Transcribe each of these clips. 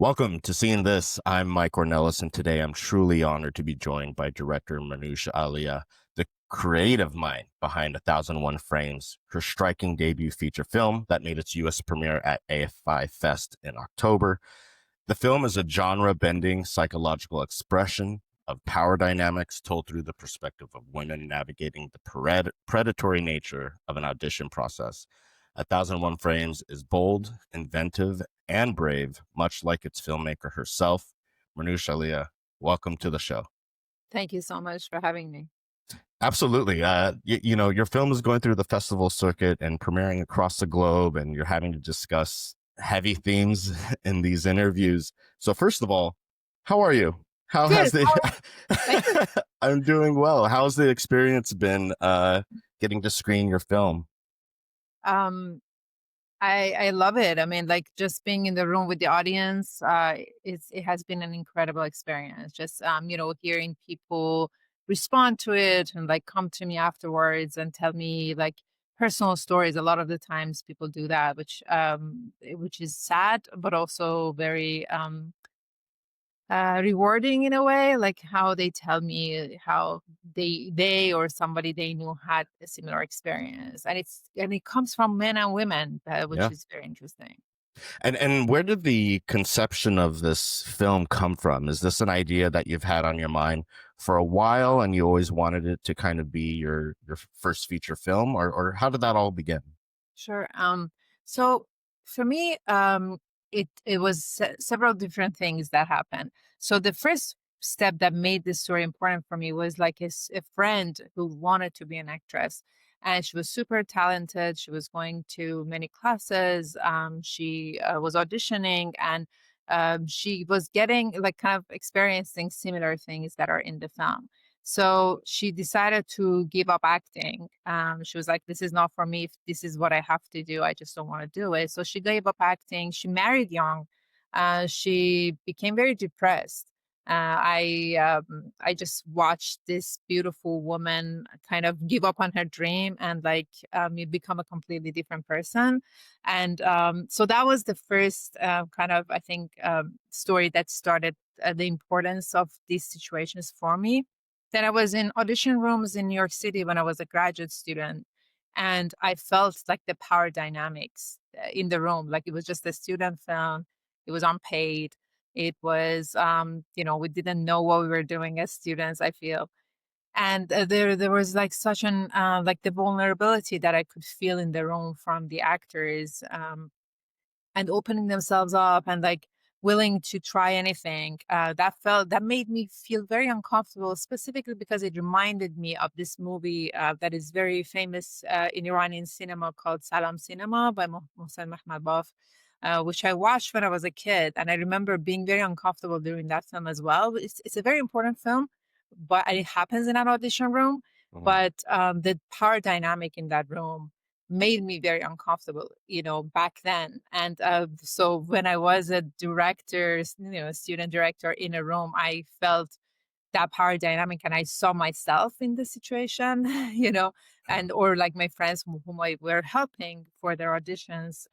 Welcome to Seeing This. I'm Mike Ornelas, and today I'm truly honored to be joined by director Mehrnoush Alia, the creative mind behind 1001 Frames, her striking debut feature film that made its U.S. premiere at AFI Fest in October. The film is a genre-bending psychological expression of power dynamics told through the perspective of women navigating the predatory nature of an audition process. 1001 Frames is bold, inventive, and brave, much like its filmmaker herself. Mehrnoush Alia, welcome to the show. Thank you so much for having me. Absolutely. Your film is going through the festival circuit and premiering across the globe, and you're having to discuss heavy themes in these interviews. So, first of all, how are you? How has Good. the Thank you. I'm doing well. How's the experience been getting to screen your film? Um, I love it. I mean, like just being in the room with the audience, it has been an incredible experience. Just hearing people respond to it and like come to me afterwards and tell me like personal stories. A lot of the times people do that, which is sad, but also very rewarding in a way, like how they tell me how they or somebody they knew had a similar experience, and it comes from men and women, which Yeah. is very interesting. And where did the conception of this film come from? Is this an idea that you've had on your mind for a while and you always wanted it to kind of be your first feature film, or how did that all begin? Sure. So for me, it was several different things that happened. So the first step that made this story important for me was like a friend who wanted to be an actress, and she was super talented. She was going to many classes. She was auditioning, and she was getting like kind of experiencing similar things that are in the film. So she decided to give up acting. She was like, "This is not for me. If this is what I have to do, I just don't want to do it." So she gave up acting. She married young. She became very depressed. I just watched this beautiful woman kind of give up on her dream and like you become a completely different person. And so that was the first kind of I think story that started the importance of these situations for me. Then I was in audition rooms in New York City when I was a graduate student, and I felt like the power dynamics in the room. Like it was just a student film. It was unpaid. It was, we didn't know what we were doing as students, I feel. And there was like such an like the vulnerability that I could feel in the room from the actors. And opening themselves up and like willing to try anything, that made me feel very uncomfortable, specifically because it reminded me of this movie that is very famous in Iranian cinema called Salam Cinema by Mohsen Mahmadbaf, which I watched when I was a kid, and I remember being very uncomfortable during that film as well. It's a very important film, but it happens in an audition room. Mhm. But the power dynamic in that room made me very uncomfortable, back then. And so when I was a director, student director in a room, I felt that power dynamic and I saw myself in the situation, and or like my friends whom I were helping for their auditions.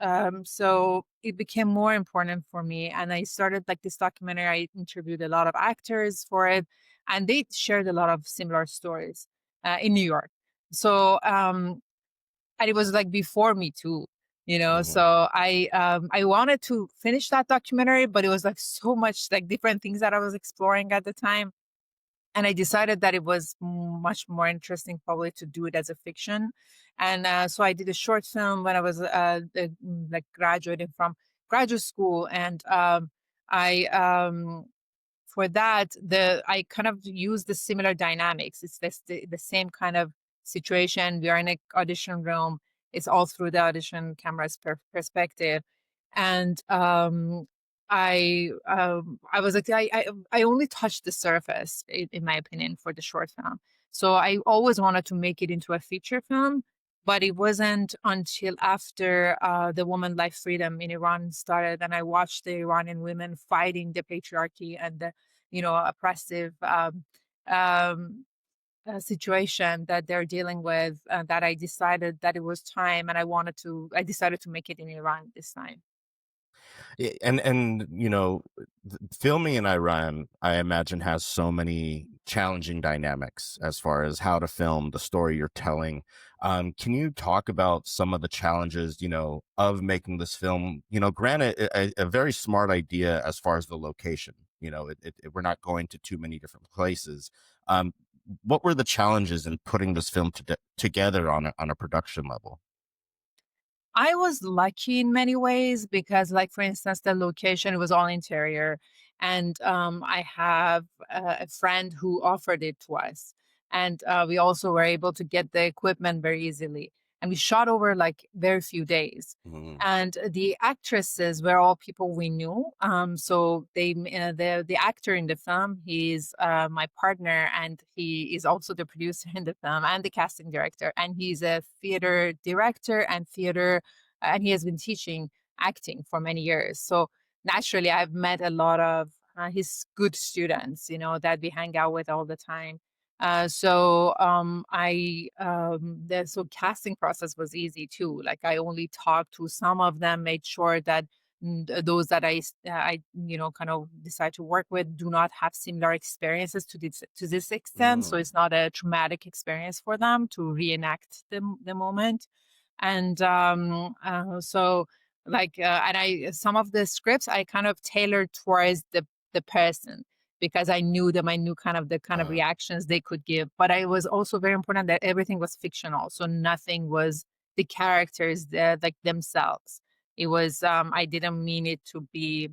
So it became more important for me. And I started like this documentary. I interviewed a lot of actors for it, and they shared a lot of similar stories in New York. So and it was like before me too, Mhm. so I wanted to finish that documentary, but it was like so much like different things that I was exploring at the time, and I decided that it was much more interesting probably to do it as a fiction. And so I did a short film when I was like graduating from graduate school. And I for that, the I kind of use the similar dynamics. It's the same kind of situation. We are in an audition room. It's all through the audition camera's perspective. And I was like, I only touched the surface, in my opinion, for the short film. So I always wanted to make it into a feature film, but it wasn't until after the woman life freedom in Iran started, and I watched the Iranian women fighting the patriarchy and the oppressive um, situation that they're dealing with, that I decided that it was time, and I decided to make it in Iran this time. And filming in Iran, I imagine, has so many challenging dynamics as far as how to film the story you're telling. Can you talk about some of the challenges, of making this film? Granted, a very smart idea as far as the location. We're not going to too many different places. Um, what were the challenges in putting this film together on a production level? I was lucky in many ways because, like, for instance, the location was all interior, and I have a friend who offered it to us, and we also were able to get the equipment very easily, and we shot over like very few days. Mhm. And the actresses were all people we knew. So the actor in the film, he's my partner, and he is also the producer in the film and the casting director. And he's a theater director and he has been teaching acting for many years. So naturally, I've met a lot of his good students, that we hang out with all the time. So casting process was easy too. Like, I only talked to some of them, made sure that those that I kind of decide to work with do not have similar experiences to this extent. So Mm. it's not a traumatic experience for them to reenact the moment. And and I some of the scripts I kind of tailored towards the person because I knew them. I knew kind of Uh, reactions they could give. But I was also very important that everything was fictional, so nothing was the characters like themselves. It was I didn't mean it to be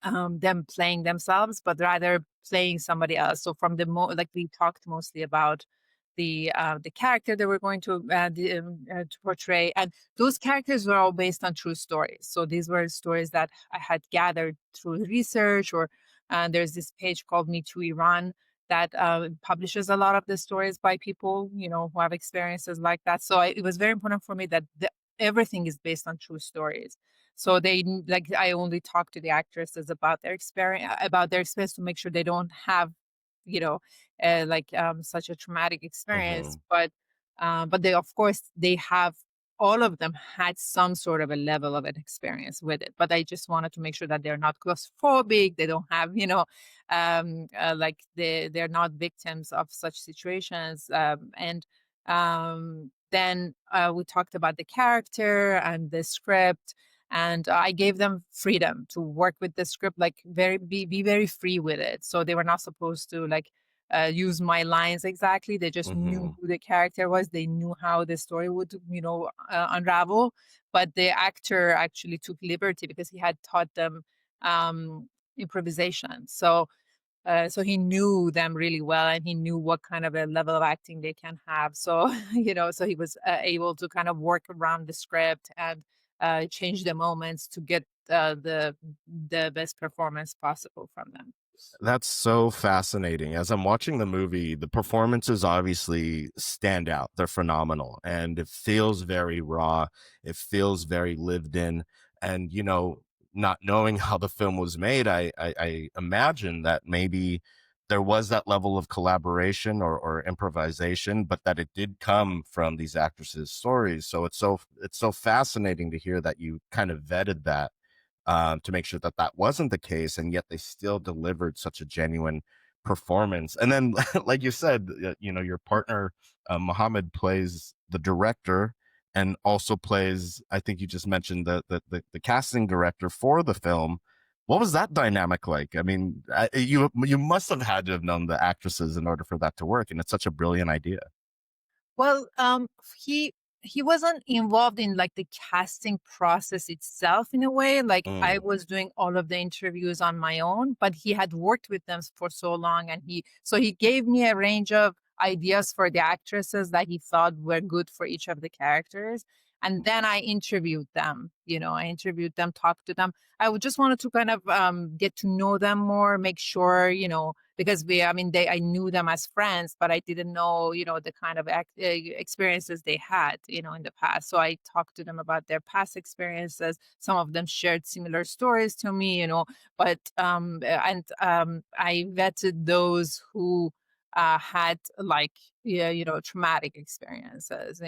them playing themselves, but rather playing somebody else. So from like, we talked mostly about the character that we're going to portray, and those characters were all based on true stories. So these were stories that I had gathered through research, or there's this page called Me Too Iran that publishes a lot of the stories by people who have experiences like that. So it was very important for me that everything is based on true stories. So like, I only talk to the actresses about their experience to make sure they don't have, you know, such a traumatic experience. mhm. But they, of course, they have all of them had some sort of a level of an experience with it. But I just wanted to make sure that they're not claustrophobic. They don't have, like they're not victims of such situations. And then we talked about the character and the script, and I gave them freedom to work with the script, like be very free with it. So they were not supposed to, like, use my lines exactly. They just knew Mhm. who the character was. They knew how the story would, unravel. But the actor actually took liberty because he had taught them um, improvisation. So he knew them really well, and he knew what kind of a level of acting they can have. So, so he was able to kind of work around the script and change the moments to get the best performance possible from them. That's so fascinating. As I'm watching the movie, the performances obviously stand out. They're phenomenal. And it feels very raw. It feels very lived in. And, not knowing how the film was made, I imagine that maybe there was that level of collaboration or improvisation, but that it did come from these actresses' stories. So it's so fascinating to hear that you kind of vetted that to make sure that that wasn't the case, and yet they still delivered such a genuine performance. And then, like you said, your partner Muhammad plays the director and also plays. I think you just mentioned the casting director for the film. What was that dynamic like? I mean, you must have had to have known the actresses in order for that to work, and it's such a brilliant idea. Well, he wasn't involved in, like, the casting process itself in a way. Like, I Mm. was doing all of the interviews on my own, but he had worked with them for so long, and he gave me a range of ideas for the actresses that he thought were good for each of the characters. And then I interviewed them. I interviewed them, talked to them. Just wanted to kind of get to know them more, make sure, because I mean, I knew them as friends, but I didn't know, the kind of experiences they had, in the past. So I talked to them about their past experiences. Some of them shared similar stories to me, but I vetted those who had, like, yeah, traumatic experiences.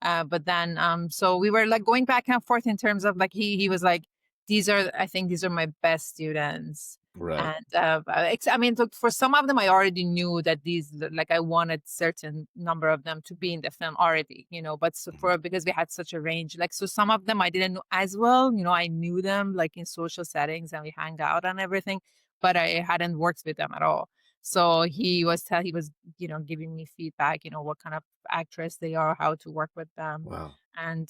But then, so we were, like, going back and forth in terms of, like, he was like, I think these are my best students. Right. And I mean, look, for some of them, I already knew that like I wanted certain number of them to be in the film already, but so Mhm. because we had such a range, like, so some of them I didn't know as well, I knew them like in social settings and we hang out and everything, but I hadn't worked with them at all. So he was, giving me feedback, what kind of actress they are, how to work with them. Wow. And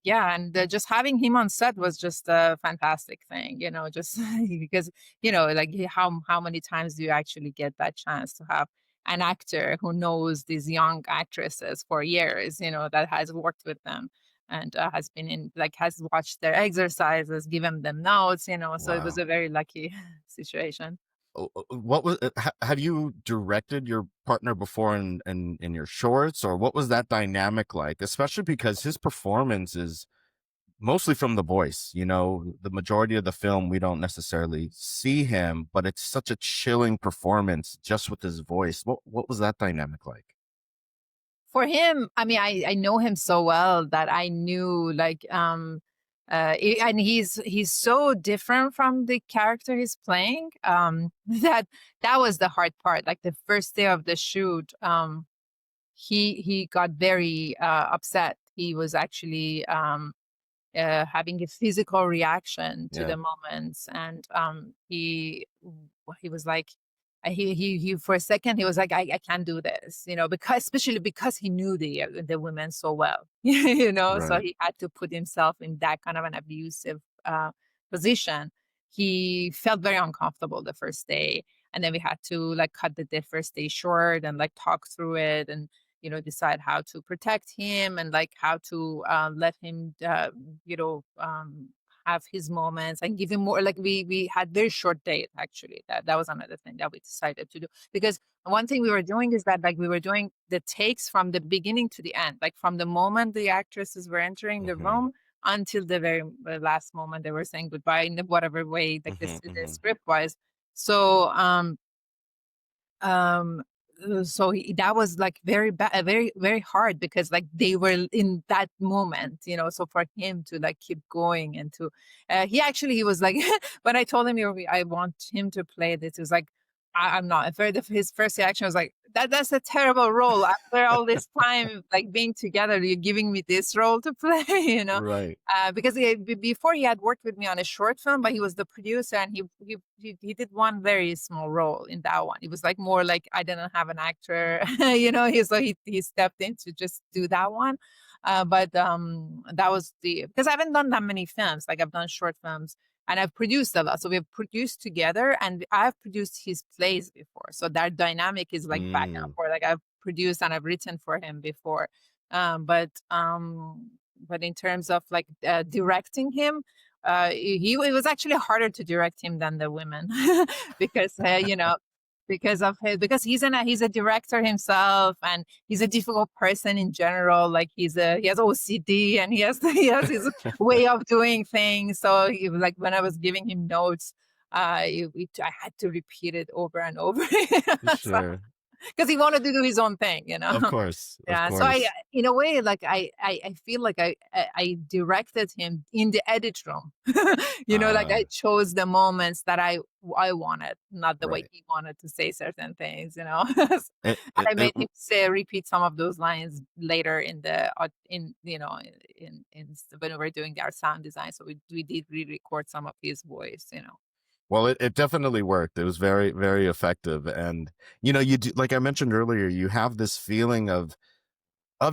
yeah, and just having him on set was just a fantastic thing, just because, like, how many times do you actually get that chance to have an actor who knows these young actresses for years, that has worked with them and has been in, like, has watched their exercises, given them notes, so it was Wow. a very lucky situation. What was have you directed your partner before in your shorts, or what was that dynamic like? Especially because his performance is mostly from the voice. The majority of the film we don't necessarily see him, but it's such a chilling performance just with his voice. What was that dynamic like? For him, I mean, I know him so well that I knew, like, and he's so different from the character he's playing, that was the hard part. Like, the first day of the shoot, he got very upset. He was actually having a physical reaction to Yeah. the moments, and he was like, he for a second he was like, I can't do this, because especially because he knew the women so well, so Right. he had to put himself in that kind of an abusive position. He felt very uncomfortable the first day, and then we had to, like, cut the first day short and, like, talk through it, and decide how to protect him, and, like, how to let him you know um have his moments and give him more. Like, we had very short date, actually. That was another thing that we decided to do, because one thing we were doing is that, like, we were doing the takes from the beginning to the end, like from the moment the actresses were entering the Hmm. room until the very last moment they were saying goodbye, in whatever way, like, Hmm. the Hmm. script wise. So um so that was, like, very bad, very very hard, because, like, they were in that moment, so for him to, like, keep going, and to he was like, when I told him, I want him to play this, he was like, I'm not. His first reaction was like, that's a terrible role. After all this time, like, being together, you're giving me this role to play, Right. because before he had worked with me on a short film, but he was the producer, and he did one very small role in that one. It was, like, more like I didn't have an actor, he stepped in to just do that one. But that was because I haven't done that many films. Like, I've done short films, and I've produced a lot. So we've produced together, and I've produced his plays before. So that dynamic is, like, back and Mm. forth. Like, I've produced and I've written for him before. But in terms of, like, directing him, it was actually harder to direct him than the women, because because he's a director himself, and he's a difficult person in general. Like, he has OCD, and he has his way of doing things. So like, when I was giving him notes, I had to repeat it over and over. So, Sure. because he wanted to do his own thing, Of course. Of Yeah, so course. in a way, like, I feel like I directed him in the edit room. Like, I Ah, chose the moments that I wanted, not the way right. he wanted to say certain things, It, And it, I it made him repeat some of those lines later in the when we were doing our sound design. So we did re-record some of his voice. Well, it definitely worked. It was very, very effective. And, you do, like I mentioned earlier, you have this feeling of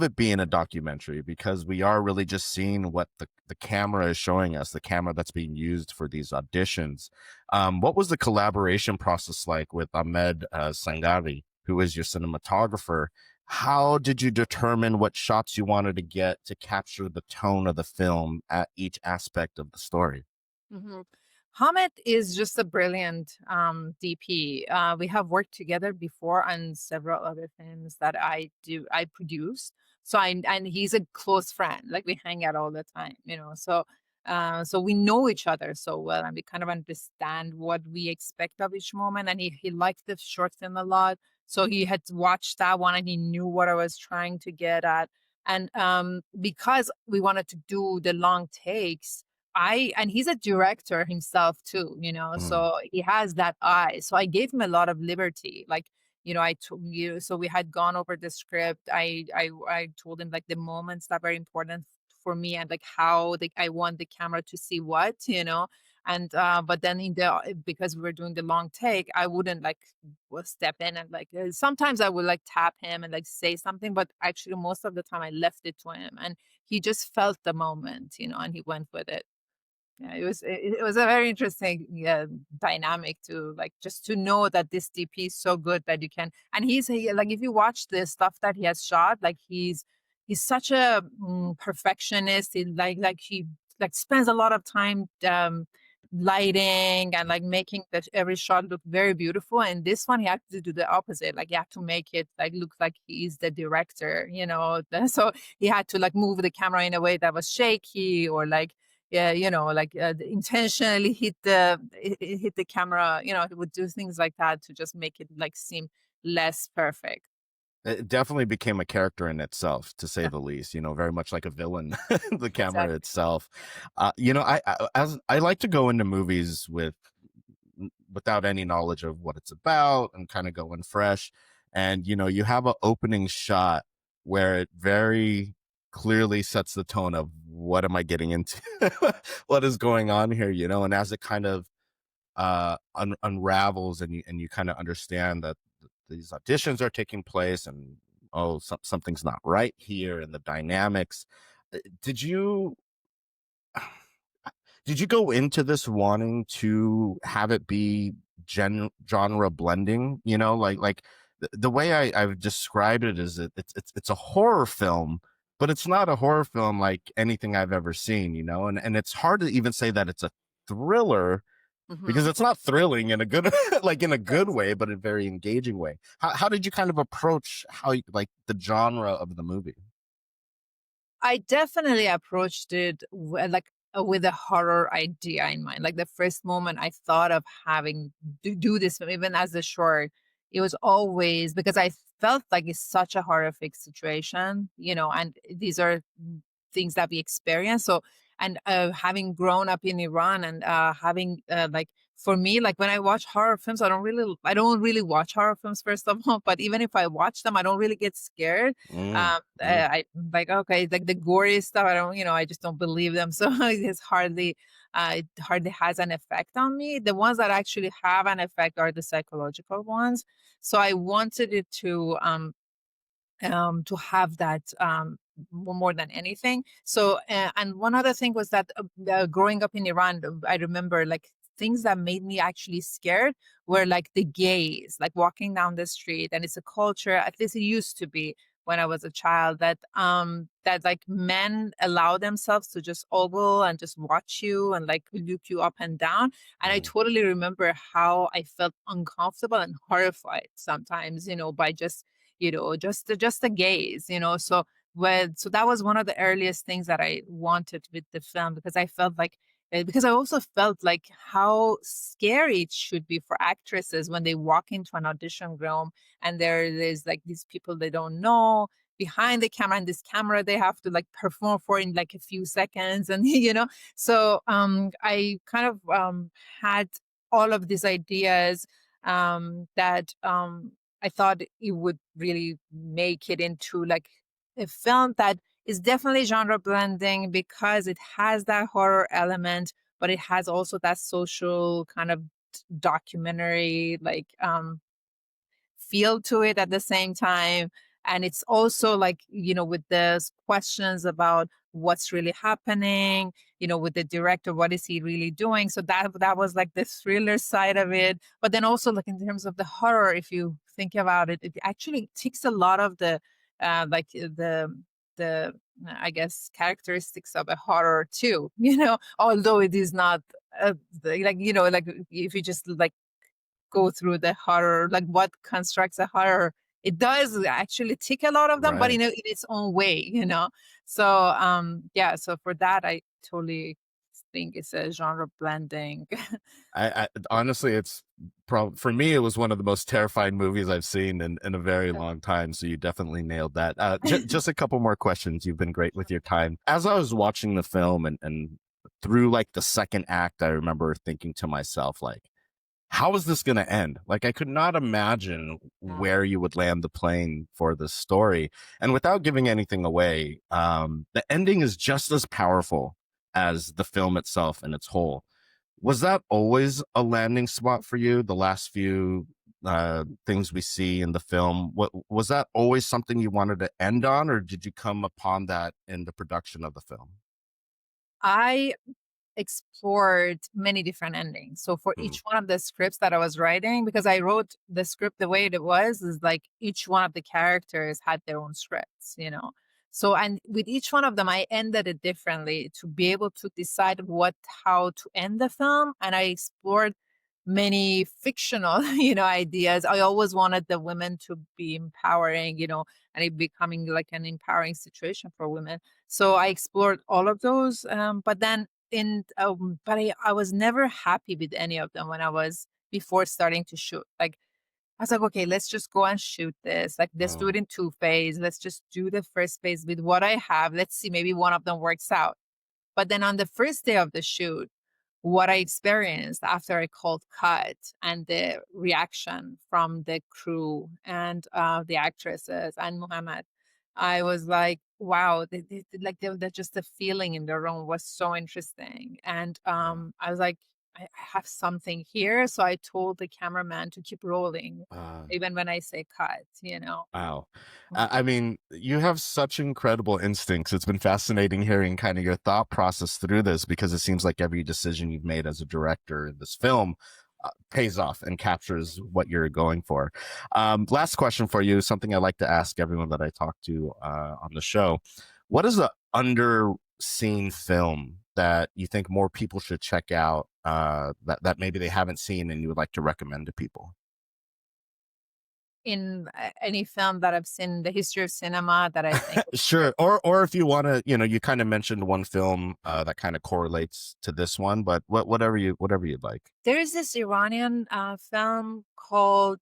it being a documentary because we are really just seeing what the camera is showing us, the camera that's being used for these auditions. What was the collaboration process like with Ahmed Sangari, who is your cinematographer? How did you determine what shots you wanted to get to capture the tone of the film at each aspect of the story? Mhm. Hamid is just a brilliant DP. We have worked together before on several other films that I produce. So and he's a close friend. Like, we hang out all the time. So we know each other so well, and we kind of understand what we expect of each moment. And he liked the short film a lot, so he had watched that one, and he knew what I was trying to get at. And because we wanted to do the long takes, and he's a director himself too, Mm. so he has that eye. So I gave him a lot of liberty. Like, I told you, so we had gone over the script. I told him like the moments that were important for me, and like how I want the camera to see what. And but then because we were doing the long take, I wouldn't like step in and like sometimes I would like tap him and like say something, but actually most of the time I left it to him, and he just felt the moment, and he went with it. Yeah, it was a very interesting, yeah, dynamic to like just to know that this DP is so good that you can. And like if you watch the stuff that he has shot, like he's such a perfectionist. He like he like spends a lot of time lighting and like making every shot look very beautiful. And this one he had to do the opposite. Like he had to make it like look like he's the director. So he had to like move the camera in a way that was shaky, or like, yeah, like intentionally hit the camera. He would do things like that to just make it like seem less perfect. It definitely became a character in itself, to say Yeah, the least. Very much like a villain, the camera exactly. itself. I like to go into movies without any knowledge of what it's about and kind of going fresh. And you have an opening shot where it very clearly sets the tone of what am I getting into, what is going on here. And as it kind of unravels, and you kind of understand that these auditions are taking place, and something's not right here, and the dynamics. Did you go into this wanting to have it be genre blending? Like the way I've described it is it's a horror film, but it's not a horror film like anything I've ever seen. And it's hard to even say that it's a thriller, because Hmm. it's not thrilling in a good like in a good Yes. way, but a very engaging way. How did you kind of approach like the genre of the movie? I definitely approached it with a horror idea in mind. Like the first moment I thought of having to do this, even as a short, it was always because I felt like it's such a horrific situation, and these are things that we experience. So, and having grown up in Iran, and having like for me, like when I watch horror films, I don't really watch horror films first of all. But even if I watch them, I don't really get scared. Mm, mm, I like, okay, like the gory stuff. I don't, I just don't believe them. So it hardly has an effect on me. The ones that actually have an effect are the psychological ones. So I wanted it to have that more than anything. So, and one other thing was that growing up in Iran, I remember like things that made me actually scared were like the gays, like walking down the street, and it's a culture. At least it used to be when I was a child that like men allow themselves to just ogle and just watch you and like look you up and down. And I mm, totally remember how I felt uncomfortable and horrified sometimes, by just the gaze. So that was one of the earliest things that I wanted with the film, because I felt like because I also felt like how scary it should be for actresses when they walk into an audition room, and there's like these people they don't know behind the camera, and this camera they have to like perform for in like a few seconds. And so I kind of had all of these ideas that I thought it would really make it into like a film that is definitely genre blending, because it has that horror element, but it has also that social kind of documentary like feel to it at the same time. And it's also like, with the questions about what's really happening, with the director, what is he really doing? So that was like the thriller side of it. But then also like in terms of the horror, if you think about it, it actually ticks a lot of like the I guess characteristics of a horror too, although it is not like, like if you just like go through the horror, like what constructs a horror. It does actually tick a lot of them, but right. in its own way. So yeah, so for that I totally think it's a genre blending. I honestly, it's probably for me, it was one of the most terrifying movies I've seen in a very long time. So you definitely nailed that. Just a couple more questions. You've been great with your time. As I was watching the film and through like the second act, I remember thinking to myself, like, how is this going to end? Like, I could not imagine Yeah. where you would land the plane for this story. And without giving anything away, the ending is just as powerful as the film itself in its whole. Was that always a landing spot for you? The last few things we see in the film, what was that always something you wanted to end on, or did you come upon that in the production of the film? I explored many different endings. So for Mm, each one of the scripts that I was writing, because I wrote the script the way it was, is like each one of the characters had their own scripts. So and with each one of them, I ended it differently to be able to decide how to end the film. And I explored many fictional, ideas. I always wanted the women to be empowering, and it becoming like an empowering situation for women. So I explored all of those. But then I was never happy with any of them when I was before starting to shoot. Like I was like, okay, let's just go and shoot this. Like let's do mm, it in two phase. Let's just do the first phase with what I have. Let's see, maybe one of them works out. But then on the first day of the shoot, what I experienced after I called cut and the reaction from the crew and the actresses and Muhammad, I was like, wow, just the feeling in the room was so interesting. And yeah. I was like, I have something here. So I told the cameraman to keep rolling, Uh, even when I say cut. Wow. Mm. I mean, you have such incredible instincts. It's been fascinating hearing kind of your thought process through this because it seems like every decision you've made as a director in this film pays off and captures what you're going for. Last question for you, something I like to ask everyone that I talk to on the show. What is the underseen film that you think more people should check out that maybe they haven't seen and you would like to recommend to people? In any film that I've seen in the history of cinema that I think is Sure. Or if you want to, you kind of mentioned one film that kind of correlates to this one, but whatever you'd like. there is this Iranian film called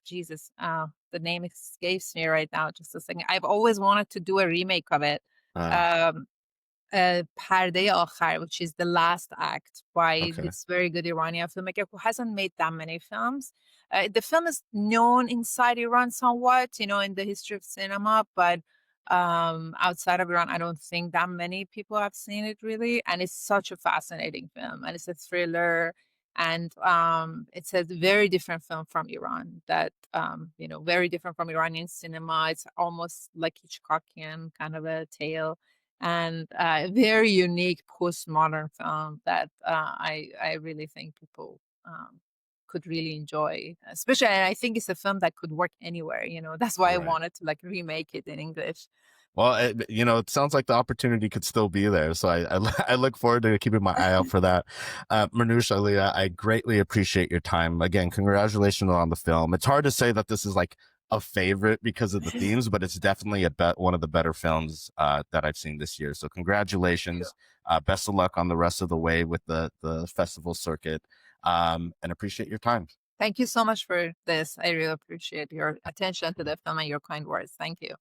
Jesus, the name escapes me right now. Just a second. I've always wanted to do a remake of it. Uh, Um, Parde Akhar, which is the last act by okay. this very good Iranian filmmaker who hasn't made that many films. The film is known inside Iran somewhat, in the history of cinema, but outside of Iran, I don't think that many people have seen it really. And it's such a fascinating film, and it's a thriller, and it's a very different film from Iran. Very different from Iranian cinema. It's almost like Hitchcockian kind of a tale and a very unique postmodern film that I really think people could really enjoy. Especially, and I think it's a film that could work anywhere. That's why I Right. wanted to like remake it in English. Well, it sounds like the opportunity could still be there. So I look forward to keeping my eye out for that. Mehrnoush Alia, I greatly appreciate your time. Again, congratulations on the film. It's hard to say that this is like a favorite because of the themes, but it's definitely one of the better films that I've seen this year. So congratulations. Best of luck on the rest of the way with the festival circuit. And appreciate your time. Thank you so much for this. I really appreciate your attention to the film and your kind words. Thank you.